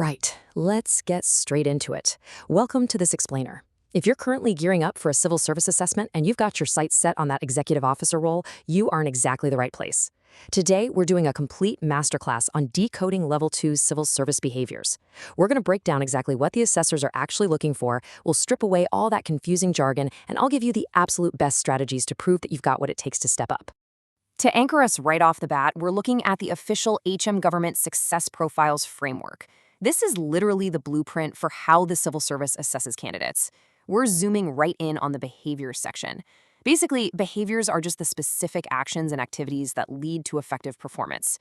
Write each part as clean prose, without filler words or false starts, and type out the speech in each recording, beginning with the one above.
Right, let's get straight into it. Welcome to this explainer. If you're currently gearing up for a civil service assessment and you've got your sights set on that executive officer role, you are in exactly the right place. Today, we're doing a complete masterclass on decoding Level 2's civil service behaviors. We're going to break down exactly what the assessors are actually looking for, we'll strip away all that confusing jargon, and I'll give you the absolute best strategies to prove that you've got what it takes to step up. To anchor us right off the bat, we're looking at the official HM Government Success Profiles framework. This is literally the blueprint for how the civil service assesses candidates. We're zooming right in on the behaviors section. Basically, behaviors are just the specific actions and activities that lead to effective performance.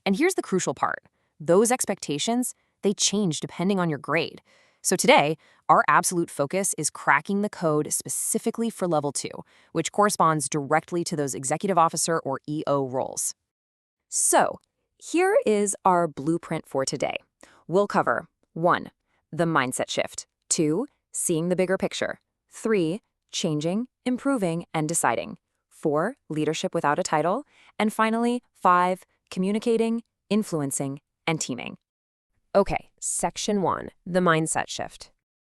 And here's the crucial part. Those expectations, they change depending on your grade. So today, our absolute focus is cracking the code specifically for Level 2, which corresponds directly to those executive officer or EO roles. So, here is our blueprint for today. We'll cover 1. The mindset shift. 2. Seeing the bigger picture. 3. Changing, improving, and deciding. 4. Leadership without a title. And finally, 5. Communicating, influencing, and teaming. Okay, Section 1. The mindset shift.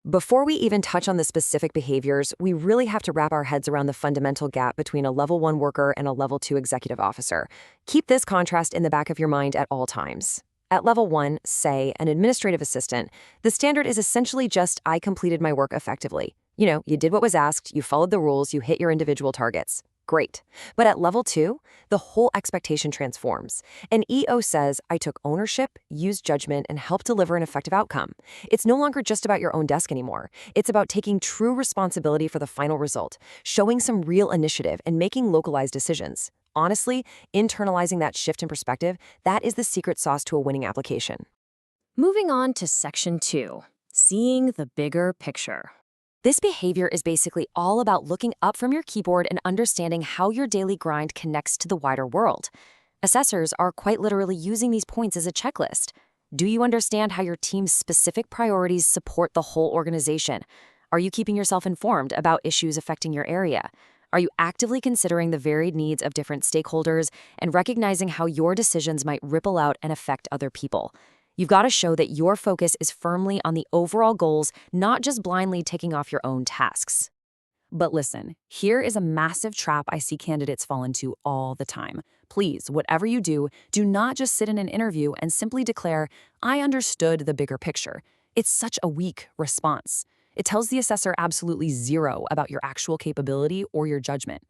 Before we even touch on the specific behaviors, we really have to wrap our heads around the fundamental gap between a Level 1 worker and a Level 2 executive officer. Keep this contrast in the back of your mind at all times. At Level 1, say, an administrative assistant, the standard is essentially just, I completed my work effectively. You did what was asked, you followed the rules, you hit your individual targets. Great. But at Level 2, the whole expectation transforms. An EO says, I took ownership, used judgment, and helped deliver an effective outcome. It's no longer just about your own desk anymore. It's about taking true responsibility for the final result, showing some real initiative, and making localized decisions. Honestly, internalizing that shift in perspective, that is the secret sauce to a winning application. Moving on to Section 2, seeing the bigger picture. This behavior is basically all about looking up from your keyboard and understanding how your daily grind connects to the wider world. Assessors are quite literally using these points as a checklist. Do you understand how your team's specific priorities support the whole organization? Are you keeping yourself informed about issues affecting your area? Are you actively considering the varied needs of different stakeholders and recognizing how your decisions might ripple out and affect other people? You've got to show that your focus is firmly on the overall goals, not just blindly ticking off your own tasks. But listen, here is a massive trap I see candidates fall into all the time. Please, whatever you do not just sit in an interview and simply declare, I understood the bigger picture. It's such a weak response. It tells the assessor absolutely zero about your actual capability or your judgment.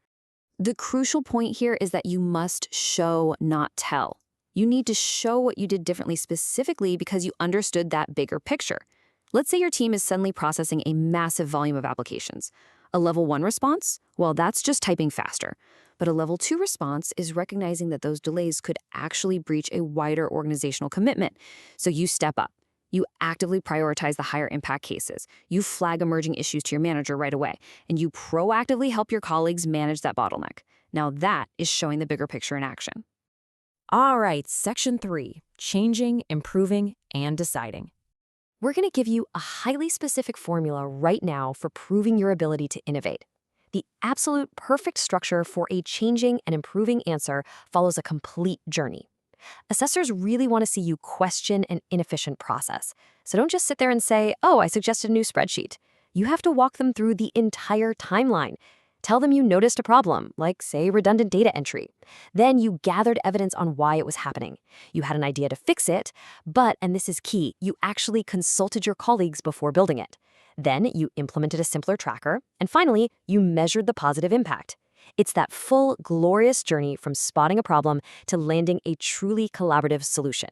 The crucial point here is that you must show, not tell. You need to show what you did differently specifically because you understood that bigger picture. Let's say your team is suddenly processing a massive volume of applications. A Level 1 response? Well, that's just typing faster. But a Level 2 response is recognizing that those delays could actually breach a wider organizational commitment. So you step up. You actively prioritize the higher impact cases. You flag emerging issues to your manager right away. And you proactively help your colleagues manage that bottleneck. Now that is showing the bigger picture in action. All right, Section 3, changing, improving, and deciding. We're going to give you a highly specific formula right now for proving your ability to innovate. The absolute perfect structure for a changing and improving answer follows a complete journey. Assessors really want to see you question an inefficient process. So don't just sit there and say, oh, I suggested a new spreadsheet. You have to walk them through the entire timeline. Tell them you noticed a problem, like, say, redundant data entry. Then you gathered evidence on why it was happening. You had an idea to fix it, but, and this is key, you actually consulted your colleagues before building it. Then you implemented a simpler tracker, and finally, you measured the positive impact. It's that full, glorious journey from spotting a problem to landing a truly collaborative solution.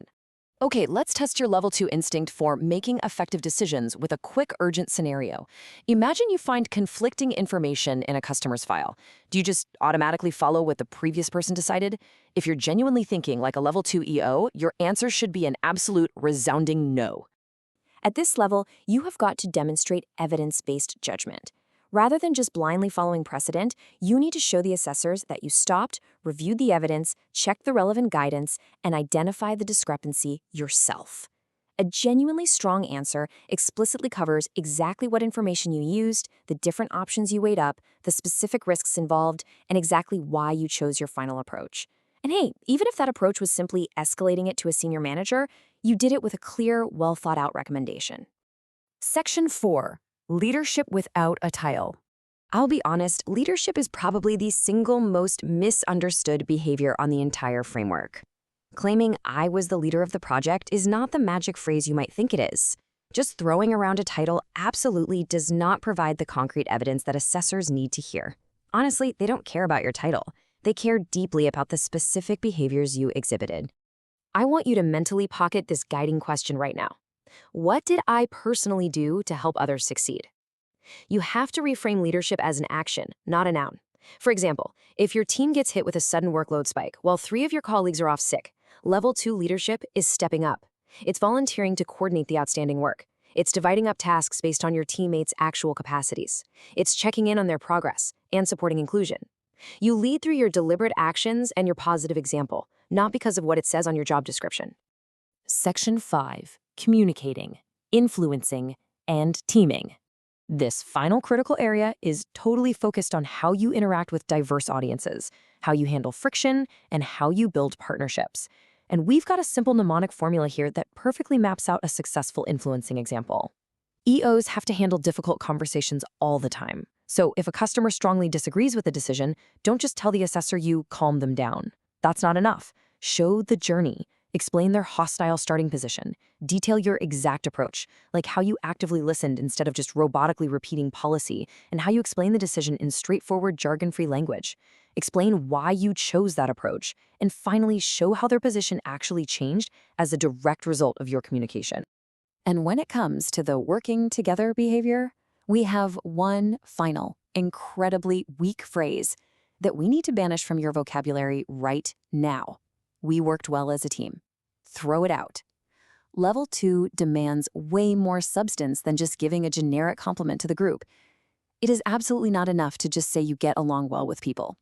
Okay, let's test your Level 2 instinct for making effective decisions with a quick, urgent scenario. Imagine you find conflicting information in a customer's file. Do you just automatically follow what the previous person decided? If you're genuinely thinking like a Level 2 EO, your answer should be an absolute, resounding no. At this level, you have got to demonstrate evidence-based judgment. Rather than just blindly following precedent, you need to show the assessors that you stopped, reviewed the evidence, checked the relevant guidance, and identified the discrepancy yourself. A genuinely strong answer explicitly covers exactly what information you used, the different options you weighed up, the specific risks involved, and exactly why you chose your final approach. And hey, even if that approach was simply escalating it to a senior manager, you did it with a clear, well thought out recommendation. Section 4. Leadership without a title. I'll be honest, leadership is probably the single most misunderstood behavior on the entire framework. Claiming I was the leader of the project is not the magic phrase you might think it is. Just throwing around a title absolutely does not provide the concrete evidence that assessors need to hear. Honestly, they don't care about your title. They care deeply about the specific behaviors you exhibited. I want you to mentally pocket this guiding question right now. What did I personally do to help others succeed? You have to reframe leadership as an action, not a noun. For example, if your team gets hit with a sudden workload spike while 3 of your colleagues are off sick, level 2 leadership is stepping up. It's volunteering to coordinate the outstanding work. It's dividing up tasks based on your teammates' actual capacities. It's checking in on their progress and supporting inclusion. You lead through your deliberate actions and your positive example, not because of what it says on your job description. Section 5. Communicating, influencing, and teaming. This final critical area is totally focused on how you interact with diverse audiences, how you handle friction, and how you build partnerships. And we've got a simple mnemonic formula here that perfectly maps out a successful influencing example. EOs have to handle difficult conversations all the time. So if a customer strongly disagrees with a decision, don't just tell the assessor you calm them down. That's not enough. Show the journey. Explain their hostile starting position. Detail your exact approach, like how you actively listened instead of just robotically repeating policy, and how you explain the decision in straightforward, jargon-free language. Explain why you chose that approach, and finally show how their position actually changed as a direct result of your communication. And when it comes to the working together behavior, we have one final, incredibly weak phrase that we need to banish from your vocabulary right now. We worked well as a team. Throw it out. Level 2 demands way more substance than just giving a generic compliment to the group. It is absolutely not enough to just say you get along well with people.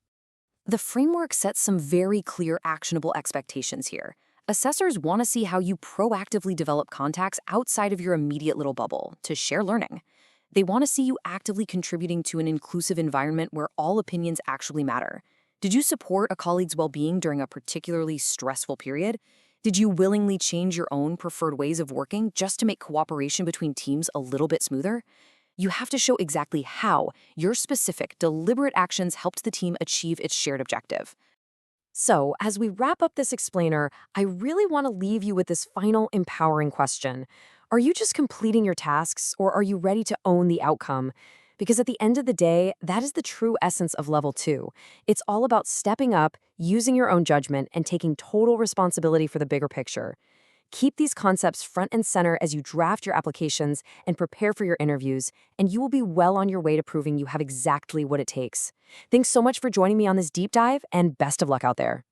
The framework sets some very clear, actionable expectations here. Assessors want to see how you proactively develop contacts outside of your immediate little bubble to share learning. They want to see you actively contributing to an inclusive environment where all opinions actually matter. Did you support a colleague's well-being during a particularly stressful period? Did you willingly change your own preferred ways of working just to make cooperation between teams a little bit smoother? You have to show exactly how your specific, deliberate actions helped the team achieve its shared objective. So, as we wrap up this explainer, I really want to leave you with this final empowering question. Are you just completing your tasks, or are you ready to own the outcome? Because at the end of the day, that is the true essence of level 2. It's all about stepping up, using your own judgment, and taking total responsibility for the bigger picture. Keep these concepts front and center as you draft your applications and prepare for your interviews, and you will be well on your way to proving you have exactly what it takes. Thanks so much for joining me on this deep dive, and best of luck out there.